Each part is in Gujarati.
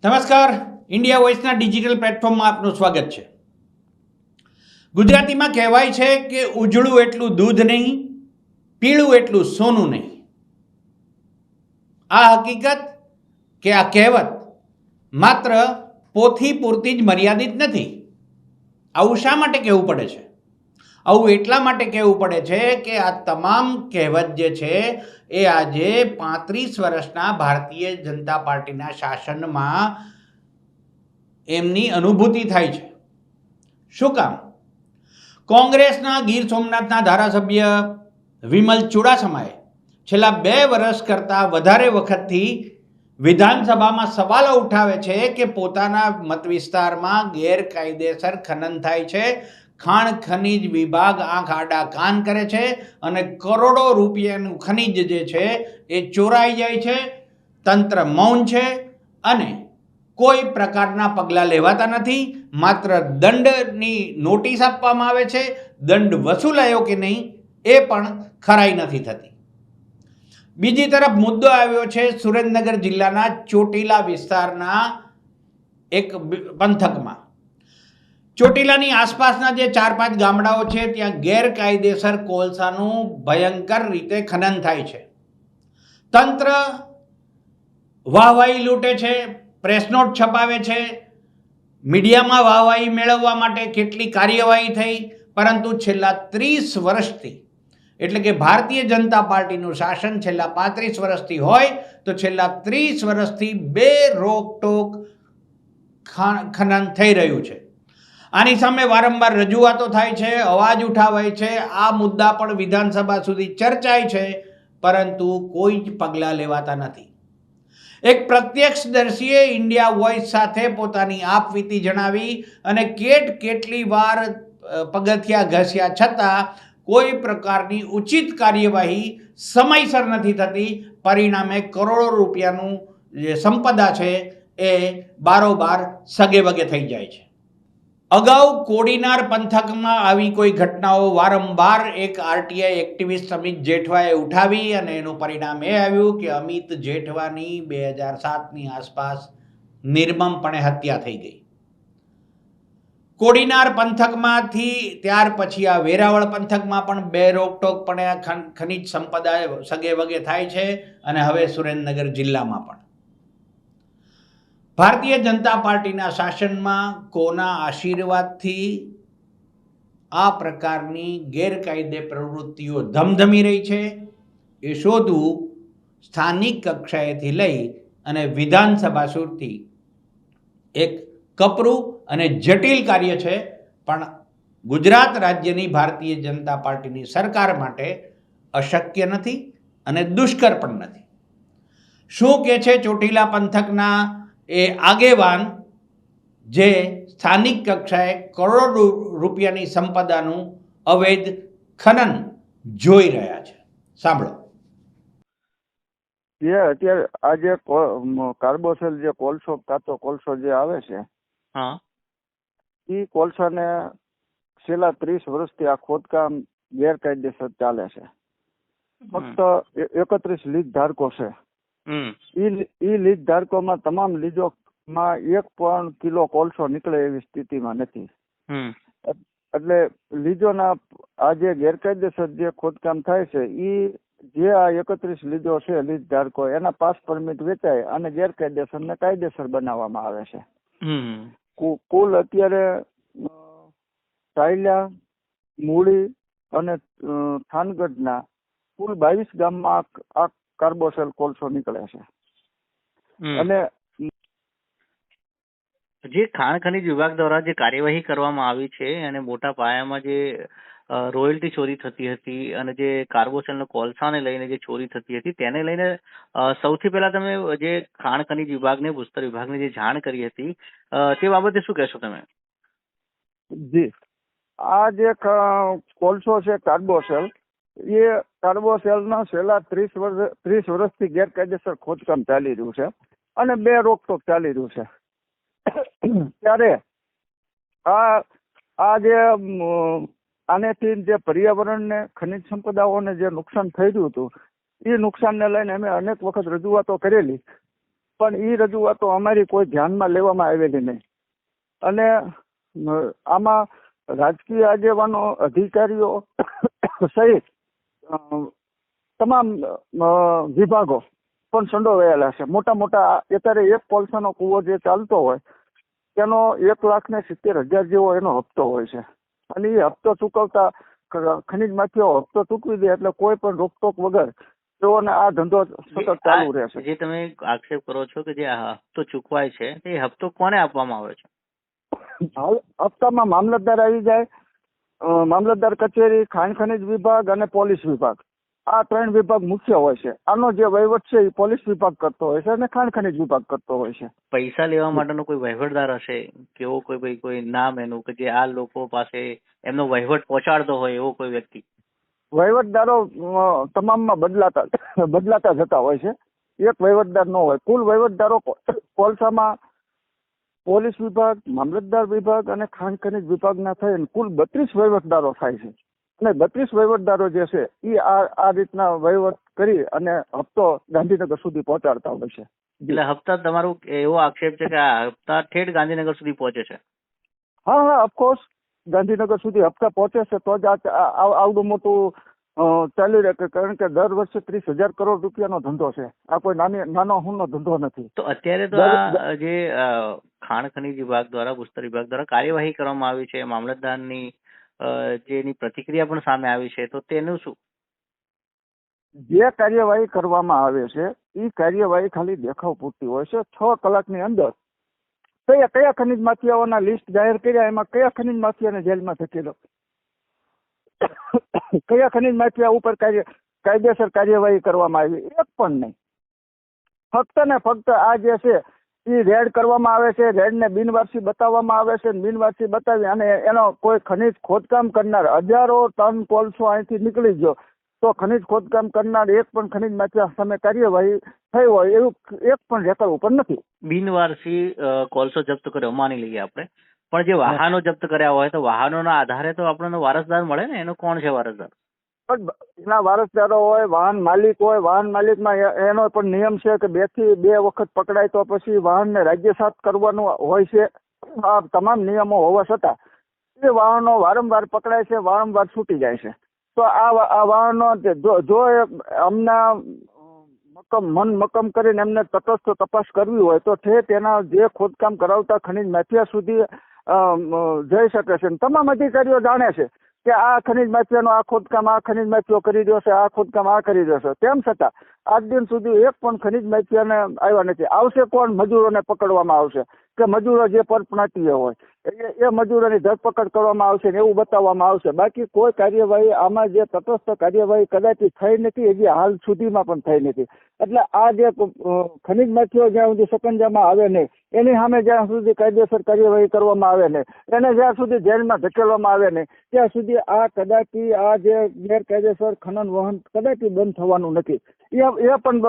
નમસ્કાર, ઇન્ડિયા વોઇસના ડિજિટલ પ્લેટફોર્મમાં આપનું સ્વાગત છે. ગુજરાતીમાં કહેવાય છે કે ઉજળું એટલું દૂધ નહીં, પીળું એટલું સોનું નહીં. આ હકીકત કે આ કહેવત માત્ર પોથી પૂરતી જ મર્યાદિત નથી. આવું શા માટે કહેવું પડે છે? આવું એટલા માટે કહેવું પડે છે કે આ તમામ કહેવત જે છે એ આજે 35 વર્ષના ભારતીય જનતા પાર્ટીના શાસનમાં એમની અનુભૂતિ થાય છે. શું કામ? કોંગ્રેસના ગીર સોમનાથના ધારાસભ્ય વિમલ ચુડાસમાએ છેલ્લા 2 વર્ષ કરતાં વધારે વખતથી વિધાનસભામાં સવાલો ઉઠાવે છે કે પોતાના મત વિસ્તારમાં ગેરકાયદેસર ખનન થાય છે, ખાણ ખનીજ વિભાગ આંખ આડા કાન કરે છે અને કરોડો રૂપિયાનું ખનીજ જે છે એ ચોરાઈ જાય છે. તંત્ર મૌન છે અને કોઈ પ્રકારના પગલાં લેવાતા નથી. માત્ર દંડની નોટિસ આપવામાં આવે છે, દંડ વસૂલાયો કે નહીં એ પણ ખરાઈ નથી થતી. બીજી તરફ મુદ્દો આવ્યો છે સુરેન્દ્રનગર જિલ્લાના ચોટીલા વિસ્તારના એક પંથકમાં. ચોટીલાની આસપાસના જે 4-5 ગામડાઓ છે ત્યાં ગેરકાયદેસર કોલસાનું ભયંકર રીતે ખનન થાય છે. તંત્ર વાહવાહી લૂંટે છે, પ્રેસ નોટ છપાવે છે, મીડિયામાં વાહવાહી મેળવવા માટે કેટલી કાર્યવાહી થઈ, પરંતુ છેલ્લા 30 વર્ષથી, એટલે કે ભારતીય જનતા પાર્ટીનું શાસન છેલ્લા 35 વર્ષથી હોય તો છેલ્લા 30 વર્ષથી બેરોકટોક ખનન થઈ રહ્યું છે. આની સામે વારંવાર રજૂઆતો થાય છે, અવાજ ઉઠાવાય છે, આ મુદ્દા પણ વિધાનસભા સુધી ચર્ચાય છે, પરંતુ કોઈ જ પગલાં લેવાતા નથી. એક પ્રત્યક્ષદર્શીએ ઇન્ડિયા વોઇસ સાથે પોતાની આપવીતી જણાવી અને કેટલી વાર પગથિયા ઘસ્યા છતાં કોઈ પ્રકારની ઉચિત કાર્યવાહી સમયસર નથી થતી. પરિણામે કરોડો રૂપિયાનું જે સંપદા છે એ બારોબાર સગેવગે થઈ જાય છે. અગાઉ કોડીનાર પંથકમાં આવી કોઈ ઘટનાઓ વારંવાર એક આરટીઆઈ એક્ટિવિસ્ટ અમિત જેઠવાએ ઉઠાવી અને એનું પરિણામ એ આવ્યું કે અમિત જેઠવાની 2007ની આસપાસ નિર્મમપણે હત્યા થઈ ગઈ. કોડીનાર પંથકમાંથી ત્યાર પછી આ વેરાવળ પંથકમાં પણ બેરોકટોકપણે ખનિજ સંપદા સગેવગે થાય છે અને હવે સુરેન્દ્રનગર જિલ્લામાં પણ. ભારતીય જનતા પાર્ટીના શાસનમાં કોના આશીર્વાદથી આ પ્રકારની ગેરકાયદે પ્રવૃત્તિઓ ધમધમી રહી છે એ શોધવું સ્થાનિક કક્ષાએથી લઈ અને વિધાનસભા સુધી એક કપરું અને જટિલ કાર્ય છે. પણ ગુજરાત રાજ્યની ભારતીય જનતા પાર્ટીની સરકાર માટે અશક્ય નથી અને દુષ્કર પણ નથી. શું કે છે ચોટીલા પંથકના એ આગેવાન જે સ્થાનિક કક્ષાએ કરોડો રૂપિયાની સંપદાનું અવૈધ ખનન જોઈ રહ્યા છે? સાંભળો. અત્યારે આ જે કાર્બોસેલ જે કોલસો કાચો કોલસો જે આવે છે, હા, એ કોલસાને છેલ્લા 30 વર્ષથી આ ખોદકામ ગેરકાયદેસર ચાલે છે. ફક્ત 31 લીજ ધારકો છે. એ લીજ ધારકોમાં તમામ લીજોમાં 1 પણ કિલો કોલસો નીકળે એવી સ્થિતિમાં નથી. એટલે લીજોના આ જે ગેરકાયદેસર જે ખોદકામ થાય છે એ જે આ 31 લીજો છે લીજ ધારકો એના પાસ પરમિટ વેચાય અને ગેરકાયદેસર ને કાયદેસર બનાવવામાં આવે છે. કુલ અત્યારે સાયલા, મૂળી અને થાનગઢના કુલ 22 ગામમાં આ કાર્બોસેલ કોલસો નીકળે છે. અને જે ખાણ ખનીજ વિભાગ દ્વારા જે કાર્યવાહી કરવામાં આવી છે અને મોટા પાયામાં જે રોયલ્ટી ચોરી થતી હતી અને જે કાર્બોસેલનો કોલસાને લઈને જે ચોરી થતી હતી તેને લઈને સૌથી પહેલા તમે જે ખાણ ખનીજ વિભાગને, ભૂસ્તર વિભાગને જે જાણ કરી હતી તે બાબતે શું કહેશો તમે? જી, આ જે કોલસો છે કાર્બોસેલ, એ કાર્બોસેલના છેલ્લા 30 વર્ષથી ગેરકાયદેસર ખોદકામ ચાલી રહ્યું છે અને બેરોકટોક ચાલી રહ્યું છે. ત્યારે આ જે આનેથી જે પર્યાવરણને, ખનિજ સંપદાઓને જે નુકસાન થઈ રહ્યું હતું એ નુકસાનને લઈને અમે અનેક વખત રજૂઆતો કરેલી, પણ એ રજૂઆતો અમારી કોઈ ધ્યાનમાં લેવામાં આવેલી નહીં. અને આમાં રાજકીય આગેવાનો, અધિકારીઓ સહિત તમામ વિભાગો પણ સંડોવાયેલા છે. મોટા મોટા અત્યારે એક કોલસાનો કૂવો જે ચાલતો હોય તેનો 1,70,000 જેવો એનો હપ્તો હોય છે. અને એ હપ્તો ચૂકવતા ખનીજ માફિયાઓ હપ્તો ચૂકવી દે એટલે કોઈ પણ રોકટોક વગર તેઓને આ ધંધો સતત ચાલુ રહેશે. જે તમે આક્ષેપ કરો છો કે જે આ હપ્તો ચૂકવાય છે એ હપ્તો કોને આપવામાં આવે છે? હપ્તામાં મામલતદાર આવી જાય, મામલતદાર કચેરી, ખાણ ખનીજ વિભાગ અને પોલીસ વિભાગ, આ 3 વિભાગ મુખ્ય હોય છે. આનો જે વહીવટ છે એ પોલીસ વિભાગ કરતો હોય છે અને ખાણ ખનીજ વિભાગ કરતો હોય છે. પૈસા લેવા માટેનો કોઈ વહીવટદાર હશે કેવો કોઈ નામ એનું કે જે આ લોકો પાસે એમનો વહીવટ પહોંચાડતો હોય એવો કોઈ વ્યક્તિ? વહીવટદારો તમામમાં બદલાતા જતા હોય છે. એક વહીવટદાર ન હોય. કુલ વહીવટદારો કોલસામાં પોલીસ વિભાગ, મામલતદાર વિભાગ અને ખાણ ખનીજ વિભાગના થઈને કુલ 32 વહીવટદારો થાય છે. અને 32 વહીવટદારો જે છે એ આ રીતના વહીવટ કરી અને હપ્તો ગાંધીનગર સુધી પહોંચાડતા હોય છે. એટલે હપ્તા, તમારું એવો આક્ષેપ છે કે આ હપ્તા ઠેઠ ગાંધીનગર સુધી પહોંચે છે? હા, ઓફકોર્સ ગાંધીનગર સુધી હપ્તા પહોંચે છે તો જ આવડું મોટું ચાલી રહે. કારણ કે દર વર્ષે 30,000 કરોડ રૂપિયાનો ધંધો છે. આ કોઈ નાનો હુંનો ધંધો નથી. તો અત્યારે તો આ જે ખાણ ખનીજ વિભાગ દ્વારા, ભૂસ્તર વિભાગ દ્વારા કાર્યવાહી કરવામાં આવી છે, મામલતદારની જેની પ્રતિક્રિયા પણ સામે આવી છે, તો તેનું શું? જે કાર્યવાહી કરવામાં આવે છે એ કાર્યવાહી ખાલી દેખાવ પૂરતી હોય છે. 6 કલાકની અંદર કયા ખનીજ માફિયાઓના લિસ્ટ જાહેર કર્યા, એમાં કયા ખનીજ માફિયાને જેલમાં ધકેલો, કયા ખનીજ માફિયા ઉપર કાયદેસર કાર્યવાહી કરવામાં આવી, એક પણ નહીં. ફક્ત ને ફક્ત આ જે છે એ રેડ કરવામાં આવે છે, રેડને બિનવારસી બતાવવામાં આવે છે. બિનવારસી બતાવી અને એનો કોઈ ખનીજ ખોદકામ કરનાર 1000 ટન કોલસો અહીંથી નીકળી ગયો તો ખનીજ ખોદકામ કરનાર એક પણ ખનીજ માફિયા સામે કાર્યવાહી થઈ હોય એવું એક પણ રેકર્ડ ઉપર નથી. બિનવારસી કોલસો જપ્ત કર્યો માની લઈએ આપણે, પણ જે વાહનો જપ્ત કર્યા હોય તો વાહનોના આધારે તો આપણને વારસદાર મળે ને, એનો કોણ છે વારસદાર? પણ એના વારસદારો હોય, વાહન માલિક હોય, વાહન માલિકમાં એનો પણ નિયમ છે કે 2 થી 2 વખત પકડાય તો પછી વાહનને રાજ્યસાત કરવાનું હોય છે. આ તમામ નિયમો હોવા છતાં એ વાહનો વારંવાર પકડાય છે, વારંવાર છૂટી જાય છે. તો આ વાહનો જો અમના મન મક્કમ કરીને એમને તટસ્થ તપાસ કરવી હોય તો તેના જે ખોદકામ કરાવતા ખનીજ માફિયા સુધી જઈ શકે છે. તમામ અધિકારીઓ જાણે છે કે આ ખનીજ માફિયાનો આ ખોદકામ આ ખનીજ માફિયો કરી રહ્યો છે, આ ખોદકામ આ કરી રહ્યો છે. તેમ છતાં આજ દિન સુધી એક પણ ખનીજ માફિયાને આવ્યા નથી. આવશે કોણ? મજૂરોને પકડવામાં આવશે કે મજૂરો જે પરપ્રાંતીય હોય એ મજૂરોની ધરપકડ કરવામાં આવશે ને એવું બતાવવામાં આવશે. બાકી કોઈ કાર્યવાહી આમાં જે તટસ્થ કાર્યવાહી કદાચ થઈ નથી, હજી હાલ સુધીમાં પણ થઈ નથી. એટલે આ જે ખનીજ માફિયાઓ જ્યાં સુધી સકંજામાં આવે નહીં, એની સામે જ્યાં સુધી કાયદેસર કાર્યવાહી કરવામાં આવે નહીં, એને જ્યાં સુધી જેલમાં ધકેલવામાં આવે નહીં, ત્યાં સુધી આ કદાચી આ જે ગેરકાયદેસર ખનન વહન કદાચી બંધ થવાનું નથી. એ પણ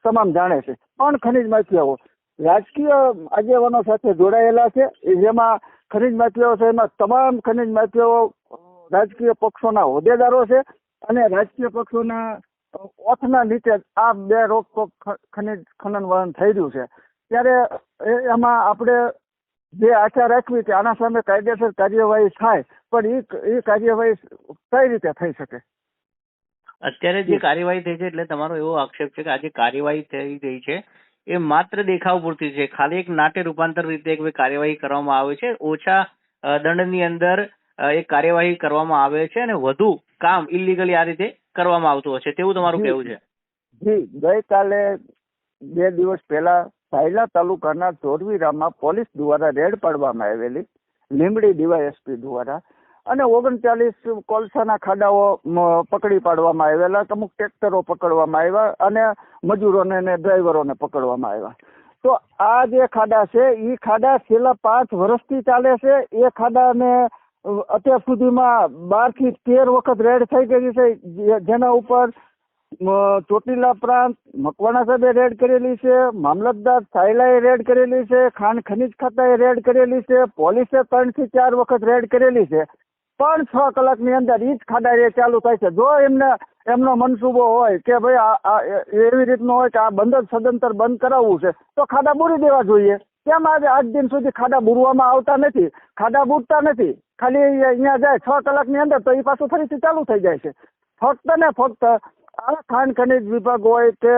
તમામ જાણે છે. પણ ખનીજ માફિયાઓ રાજકીય આગેવાનો સાથે જોડાયેલા છે. જેમાં ખનીજ માફિયાઓ છે એમાં તમામ ખનીજ માફિયાઓ રાજકીય પક્ષોના હોદ્દેદારો છે અને રાજકીય પક્ષોના ઓથના નીચે આ 2 રોકટોક ખનીજ ખનન વહન થઈ રહ્યું છે. ત્યારે એમાં આપણે જે આશા રાખવી કે આના સામે કાયદેસર કાર્યવાહી થાય, પણ એ કાર્યવાહી કઈ રીતે થઈ શકે? અત્યારે જે કાર્યવાહી થઈ છે એટલે તમારો એવો આક્ષેપ છે કે આ જે કાર્યવાહી થઈ ગઈ છે એ માત્ર દેખાવ પૂરતી છે, ખાલી એક નાટ્ય રૂપાંતર રીતે એક કાર્યવાહી કરવામાં આવે છે, ઓછા દંડની અંદર એક કાર્યવાહી કરવામાં આવે છે અને વધુ કામ ઇલીગલી આ રીતે કરવામાં આવતું હશે તેવું તમારું કહેવું છે? જી, ગઈકાલે 2 દિવસ પહેલા સાયલા તાલુકાના ચોરવીરામાં પોલીસ દ્વારા રેડ પાડવામાં આવેલી, લીંબડી ડીવાયએસપી દ્વારા, અને 39 કોલસાના ખાડાઓ પકડી પાડવામાં આવેલા. અમુક ટ્રેક્ટરો પકડવામાં આવ્યા અને મજૂરોને અને ડ્રાઈવરોને પકડવામાં આવ્યા. તો આ જે ખાડા છે એ ખાડા છેલ્લા 5 વર્ષથી ચાલે છે. એ ખાડાને અત્યાર સુધીમાં 12 થી 13 વખત રેડ થઈ ગઈ છે, જેના ઉપર ચોટીલા પ્રાંત મકવાણા સાહેબે રેડ કરેલી છે, મામલતદાર સાયલાએ રેડ કરેલી છે, ખાણ ખનીજ ખાતાએ રેડ કરેલી છે, પોલીસે 3 થી 4 વખત રેડ કરેલી છે. પણ 6 કલાકની અંદર ઈ જ ખાડા ચાલુ થાય છે. જો એમને એમનો મનસુબો હોય કે ભાઈ એવી રીતનો હોય કે આ બંદર સદંતર બંધ કરાવવું છે તો ખાડા બુરી દેવા જોઈએ. કેમ આજ દિન સુધી ખાડા બુરવામાં આવતા નથી, ખાડા બુરતા નથી, ખાલી અહીંયા જાય 6 કલાકની અંદર તો એ પાછું ફરીથી ચાલુ થઈ જાય છે. ફક્ત ને ફક્ત આ ખાણ ખનીજ વિભાગ હોય કે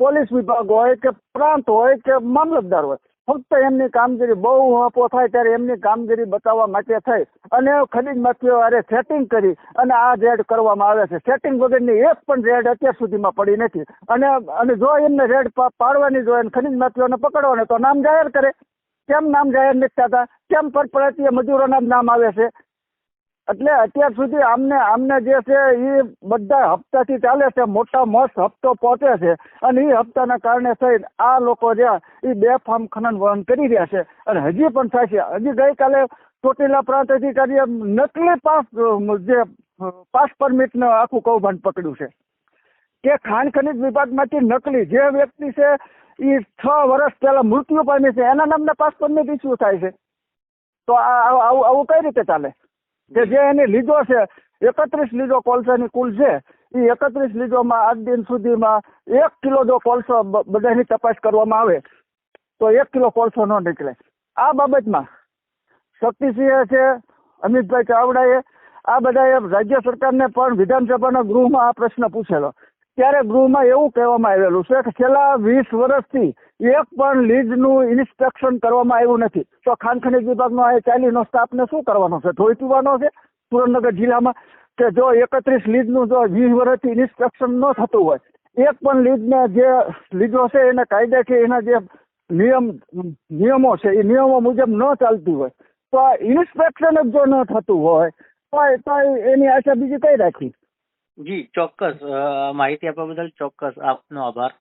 પોલીસ વિભાગ હોય કે પ્રાંત હોય કે મામલતદાર હોય, ફક્ત એમની કામગીરી બહુ આપો થાય ત્યારે એમની કામગીરી બતાવવા માટે થઈ અને ખનીજ માફિયાઓ હારે સેટિંગ કરી અને આ રેડ કરવામાં આવે છે. સેટિંગ વગરની એક પણ રેડ અત્યાર સુધીમાં પડી નથી. અને જો એમને રેડ પાડવાની જોઈએ ખનીજ માફિયાઓને પકડવાને તો નામ જાહેર કરે. કેમ નામ જાહેર નથી થતા? કેમ પરપ્રાંતીય મજૂરોના જ નામ આવે છે? એટલે અત્યાર સુધી આમને જે છે એ બધા હપ્તાથી ચાલે છે, મોટા મસ્ત હપ્તો પહોંચે છે અને એ હપ્તાના કારણે થઈ આ લોકો જ્યાં એ બેફામ ખનન વહન કરી રહ્યા છે અને હજી પણ થાય છે. હજી ગઈકાલે ચોટીલા પ્રાંત અધિકારીએ નકલી પાસ પરમિટનું આખું કૌભાંડ પકડ્યું છે કે ખાણ ખનીજ વિભાગમાંથી નકલી જે વ્યક્તિ છે એ 6 વર્ષ પહેલા મૃત્યુ પામી છે એના નામના પાસ પરમિટ ઇસ્યુ થાય છે. તો આવું કઈ રીતે ચાલે? કે જે એની લીજો છે 31 લીજો કોલસાની કુલ છે એ 31 લીજોમાં આજ દિન સુધીમાં 1 કિલો જો કોલસો બધાની તપાસ કરવામાં આવે તો 1 કિલો કોલસો ન નીકળે. આ બાબતમાં શક્તિસિંહ છે, અમિતભાઈ ચાવડાએ આ બધાએ રાજ્ય સરકારને પણ વિધાનસભાના ગૃહમાં આ પ્રશ્ન પૂછેલો ત્યારે ગૃહમાં એવું કહેવામાં આવેલું છે કે છેલ્લા 20 વર્ષથી એક પણ લીઝનું ઇન્સ્પેક્શન કરવામાં આવ્યું નથી. તો ખાણ ખનીજ વિભાગનો આ ચાલીનો સ્ટાફને શું કરવાનો છે? ધોઈ પીવાનો છે સુરેન્દ્રનગર જિલ્લામાં? કે જો 31 લીઝનું જો 20 વર્ષથી ઇન્સ્પેક્શન ન થતું હોય, એક પણ લીઝને જે લીઝો છે એને કાયદાકીય એના જે નિયમો છે એ નિયમો મુજબ ન ચાલતી હોય તો આ ઇન્સ્પેક્શન જ જો ન થતું હોય તો એની આશા બીજી કઈ રાખી? જી ચોક્કસ, માહિતી આપવા બદલ ચોક્કસ આપનો આભાર.